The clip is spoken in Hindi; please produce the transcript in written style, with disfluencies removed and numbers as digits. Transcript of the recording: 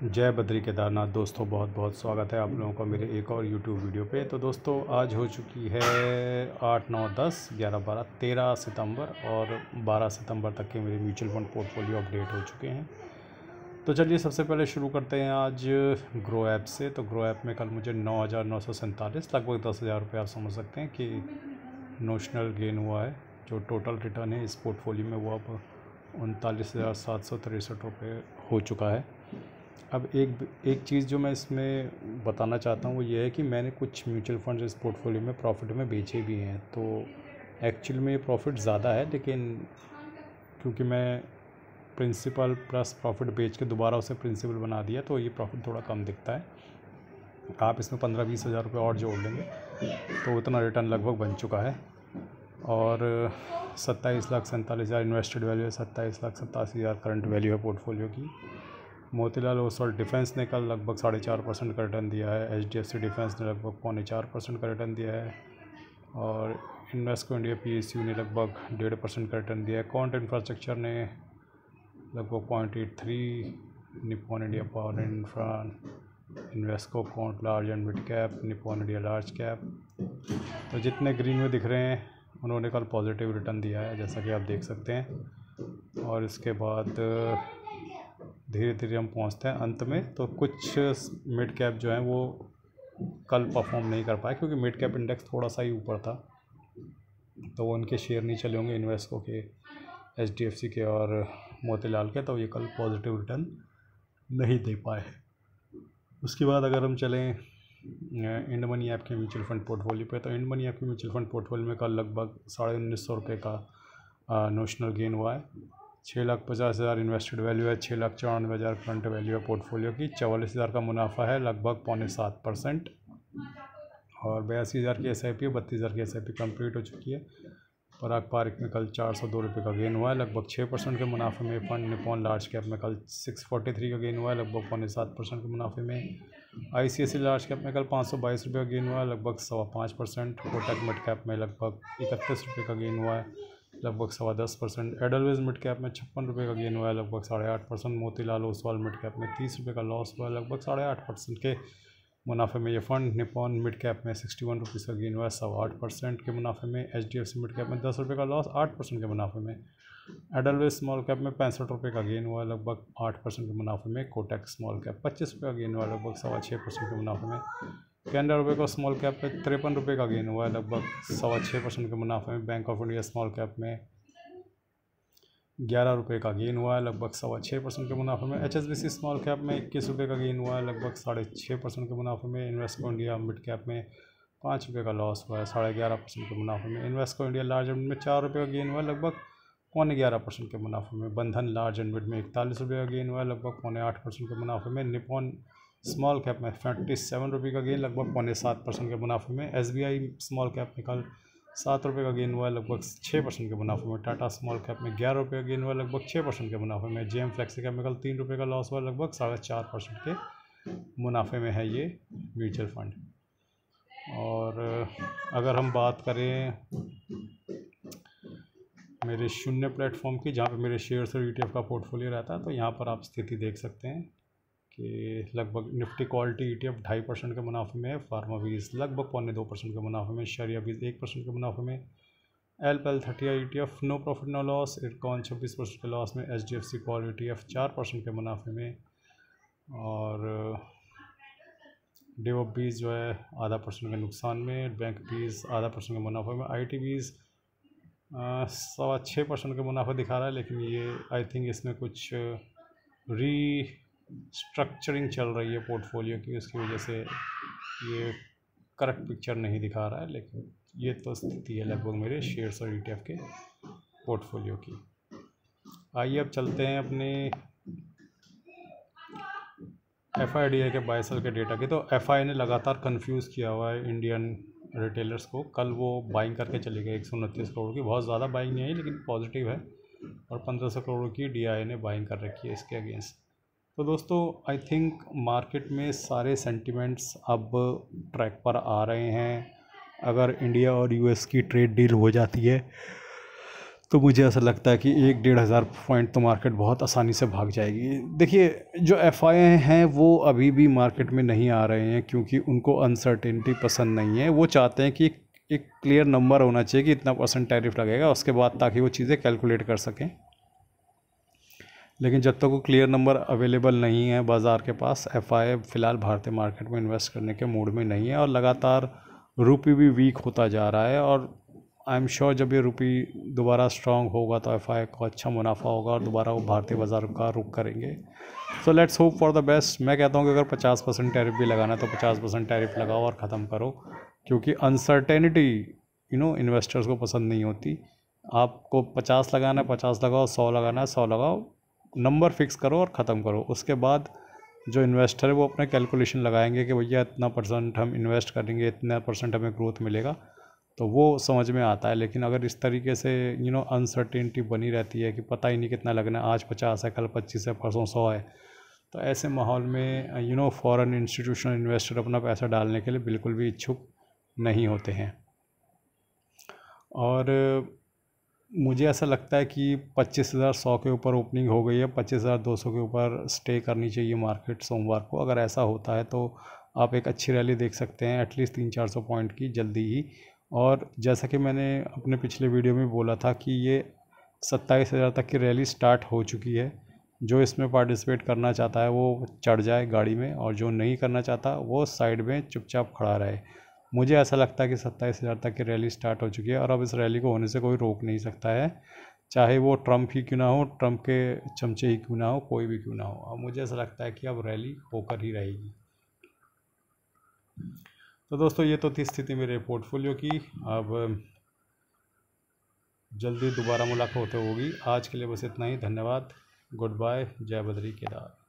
जय बद्री केदारनाथ। दोस्तों बहुत बहुत स्वागत है आप लोगों का मेरे एक और यूट्यूब वीडियो पे। तो दोस्तों आज हो चुकी है 8, 9, 10, 11, 12, 13 सितंबर और 12 सितंबर तक के मेरे म्यूचुअल फंड पोर्टफोलियो अपडेट हो चुके हैं। तो चलिए सबसे पहले शुरू करते हैं आज ग्रो ऐप से। तो ग्रो ऐप में कल मुझे 9,947 लगभग 10,000 रुपये आप समझ सकते हैं कि नोशनल गेन हुआ है। जो टोटल रिटर्न है इस पोर्टफोलियो में वो अब 39,763 रुपये हो चुका है। अब एक चीज़ जो मैं इसमें बताना चाहता हूँ वो ये है कि मैंने कुछ म्यूचुअल फंड इस पोर्टफोलियो में प्रॉफिट में बेचे भी हैं। तो एक्चुअल में ये प्रॉफिट ज़्यादा है, लेकिन क्योंकि मैं प्रिंसिपल प्लस प्रॉफिट बेच के दोबारा उसे प्रिंसिपल बना दिया तो ये प्रॉफिट थोड़ा कम दिखता है। आप इसमें 15-20 हज़ार रुपये और जोड़ लेंगे तो उतना रिटर्न लगभग बन चुका है। और 27,47,000 इन्वेस्टेड वैल्यू है, 27,87,000 करंट वैल्यू है पोर्टफोलियो की। मोतीलाल ओसवाल डिफेंस ने कल लगभग 4.5% का रिटर्न दिया है। HDFC डिफेंस ने लगभग 3.25% का रिटर्न दिया है। और इन्वेस्को इंडिया PSU ने लगभग 1.5% का रिटर्न दिया है। क्वांट इंफ्रास्ट्रक्चर ने लगभग 0.83, Nippon India power infra, Invesco quant large and mid cap, Nippon India large cap. तो जितने ग्रीन में दिख रहे हैं उन्होंने कल पॉजिटिव रिटर्न दिया है, जैसा कि आप देख सकते हैं। और इसके बाद धीरे धीरे हम पहुंचते हैं अंत में। तो कुछ मिड कैप जो हैं वो कल परफॉर्म नहीं कर पाए क्योंकि मिड कैप इंडेक्स थोड़ा सा ही ऊपर था, तो वो उनके शेयर नहीं चले होंगे, इन्वेस्को के, HDFC के और मोतीलाल के, तो ये कल पॉजिटिव रिटर्न नहीं दे पाए। उसके बाद अगर हम चलें इंड मनी ऐप के म्यूचुअल फंड पोर्टफोलियो पे, तो इंड मनी ऐप के म्यूचुअल फंड पोर्टफोलियो में कल लगभग 1950 रुपये का नोशनल गेन हुआ है। 6,50,000 इन्वेस्टेड वैल्यू है, 6,94,000 करंट वैल्यू है पोर्टफोलियो की। 44,000 का मुनाफा है, लगभग 0.7%। और 82,000 की SIP है, 32,000 की SIP कंप्लीट हो चुकी है। पराग पार्क में कल 402 रुपये का गेन हुआ है, लगभग 6% के मुनाफे में। फंड निप्पॉन लार्ज कैप में कल 643 का गेन हुआ है, लगभग 0.7% के मुनाफे में। ICICI लार्ज कैप में कल 522 रुपये का गेन हुआ है, लगभग 5.25%। कोटक मिड कैप में लगभग 31 रुपये का गेन हुआ है, लगभग 10.25%। एडलवेज मिड कैप में 56 रुपये का गेन हुआ है, लगभग 8.5%। मोतीलाल ओसवाल मिड कैप में 30 रुपये का लॉस हुआ है, लगभग 8.5% के मुनाफे में। ये फंड निप्पॉन मिड कैप में 61 रुपीज़ का गेन हुआ है, 8.25% के मुनाफे में। HDFC मिड कैप में 10 रुपये का लॉस, 8% के मुनाफे में। एडलवेज स्मॉल कैप में 65 रुपये का गेन हुआ है, लगभग 8% के मुनाफे में। कोटक स्मॉल कैप 25 रुपये का गेन हुआ है, लगभग 6.25% के मुनाफे में। कैनरा रुपये का स्मॉल कैप में 53 रुपये का गेन हुआ है, लगभग 6.25% के मुनाफे में। Bank of India small cap में 11 रुपये का गेन हुआ है, लगभग 6.25% के मुनाफे में। HSBC स्मॉल कैप में 21 रुपये का गेन हुआ है, लगभग 6.5% के मुनाफे में। इन्वेस्को इंडिया मिड कैप में 5 रुपये का लॉस हुआ है, 11.5% के मुनाफे में। Invesco India large and mid में 4 रुपये का गेन हुआ है, लगभग 11.25% के मुनाफे में। बंधन लार्ज एंड मिड में 41 रुपये का गेन हुआ है, लगभग 8.25% के मुनाफे में। निप्पॉन स्मॉल कैप में 47 रुपये का गेन, लगभग 7.25% के मुनाफे में। SBI स्मॉल कैप में कल 7 रुपये का गेन हुआ है, लगभग 6% के मुनाफे में। टाटा स्मॉल कैप में 11 रुपये का गेन हुआ है, लगभग 6% के मुनाफे में। JM फ्लेक्सी कैप में कल 3 रुपये का लॉस हुआ है, लगभग 4.5% के मुनाफे में है ये म्यूचुअल फंड। और अगर हम बात करें मेरे शून्य प्लेटफॉर्म की, जहाँ पे मेरे शेयर्स और ETF का पोर्टफोलियो रहता है, तो यहाँ पर आप स्थिति देख सकते हैं कि लगभग निफ्टी क्वालिटी ETF 2.5% के मुनाफे में है। फार्मा बीज लगभग 0.2% के मुनाफे में। शरिया बीज 1% के मुनाफे में। LPL 30 ETF no profit no loss, Ircon 26% के लॉस में। HDFC कॉल ETF 4% के मुनाफे में। और डेवॉप बीज जो है 0.5% के नुकसान में। बैंक बीज 0.5% के मुनाफे में। IT बीज 6.25% के मुनाफा दिखा रहा है, लेकिन ये आई थिंक इसमें कुछ स्ट्रक्चरिंग चल रही है पोर्टफोलियो की, उसकी वजह से ये करेक्ट पिक्चर नहीं दिखा रहा है। लेकिन ये तो स्थिति है लगभग मेरे शेयर्स और ETF के पोर्टफोलियो की। आइए अब चलते हैं अपने FIDI के 22 साल के डेटा की। तो FI ने लगातार कंफ्यूज किया हुआ है इंडियन रिटेलर्स को। कल वो बाइंग करके चले गए 129 करोड़ की, बहुत ज़्यादा बाइंग नहीं आई लेकिन पॉजिटिव है। और 1500 करोड़ की DI ने बाइंग कर रखी है इसके अगेंस्ट। तो दोस्तों आई थिंक मार्केट में सारे सेंटिमेंट्स अब ट्रैक पर आ रहे हैं। अगर इंडिया और US की ट्रेड डील हो जाती है तो मुझे ऐसा लगता है कि 1-1.5 हज़ार पॉइंट तो मार्केट बहुत आसानी से भाग जाएगी। देखिए, जो एफआई हैं वो अभी भी मार्केट में नहीं आ रहे हैं क्योंकि उनको अनसर्टेनिटी पसंद नहीं है। वो चाहते हैं कि एक क्लियर नंबर होना चाहिए कि इतना % टैरिफ लगेगा, उसके बाद ताकि वो चीज़ें कैलकुलेट कर सकें। लेकिन जब तक वो क्लियर नंबर अवेलेबल नहीं है बाज़ार के पास, एफआई फ़िलहाल भारतीय मार्केट में इन्वेस्ट करने के मूड में नहीं है। और लगातार रुपये भी वीक होता जा रहा है, और आई एम श्योर जब ये रुपये दोबारा स्ट्रांग होगा तो एफआई को अच्छा मुनाफा होगा और दोबारा वो भारतीय बाज़ार का रुख करेंगे। So let's hope for the best. मैं कहता हूँ कि अगर 50% टैरिफ भी लगाना है तो 50% टैरिफ लगाओ और ख़त्म करो, क्योंकि अनसर्टेनिटी इन्वेस्टर्स को पसंद नहीं होती। आपको 50 लगाना है 50 लगाओ, 100 लगाना है 100 लगाओ, नंबर फिक्स करो और ख़त्म करो। उसके बाद जो इन्वेस्टर है वो अपने कैलकुलेशन लगाएंगे कि भैया इतना % हम इन्वेस्ट करेंगे, इतना % हमें ग्रोथ मिलेगा, तो वो समझ में आता है। लेकिन अगर इस तरीके से अनसर्टेनिटी बनी रहती है कि पता ही नहीं कितना लगना है, आज 50 है, कल 25 है, परसों 100 है, तो ऐसे माहौल में फॉरेन इंस्टीट्यूशनल इन्वेस्टर अपना पैसा डालने के लिए बिल्कुल भी इच्छुक नहीं होते हैं। और मुझे ऐसा लगता है कि 25,100 के ऊपर ओपनिंग हो गई है, 25,200 के ऊपर स्टे करनी चाहिए मार्केट सोमवार को। अगर ऐसा होता है तो आप एक अच्छी रैली देख सकते हैं, एटलीस्ट 300-400 पॉइंट की जल्दी ही। और जैसा कि मैंने अपने पिछले वीडियो में बोला था कि ये 27,000 तक की रैली स्टार्ट हो चुकी है। जो इसमें पार्टिसिपेट करना चाहता है वो चढ़ जाए गाड़ी में, और जो नहीं करना चाहता वो साइड में चुपचाप खड़ा रहे। मुझे ऐसा लगता है कि 27,000 तक की रैली स्टार्ट हो चुकी है, और अब इस रैली को होने से कोई रोक नहीं सकता है, चाहे वो ट्रम्प ही क्यों ना हो, ट्रम्प के चमचे ही क्यों ना हो, कोई भी क्यों ना हो। अब मुझे ऐसा लगता है कि अब रैली होकर ही रहेगी। तो दोस्तों, ये तो थी स्थिति मेरे पोर्टफोलियो की। अब जल्दी दोबारा मुलाकात होगी। आज के लिए बस इतना ही। धन्यवाद। Good bye. जय बद्री केदार।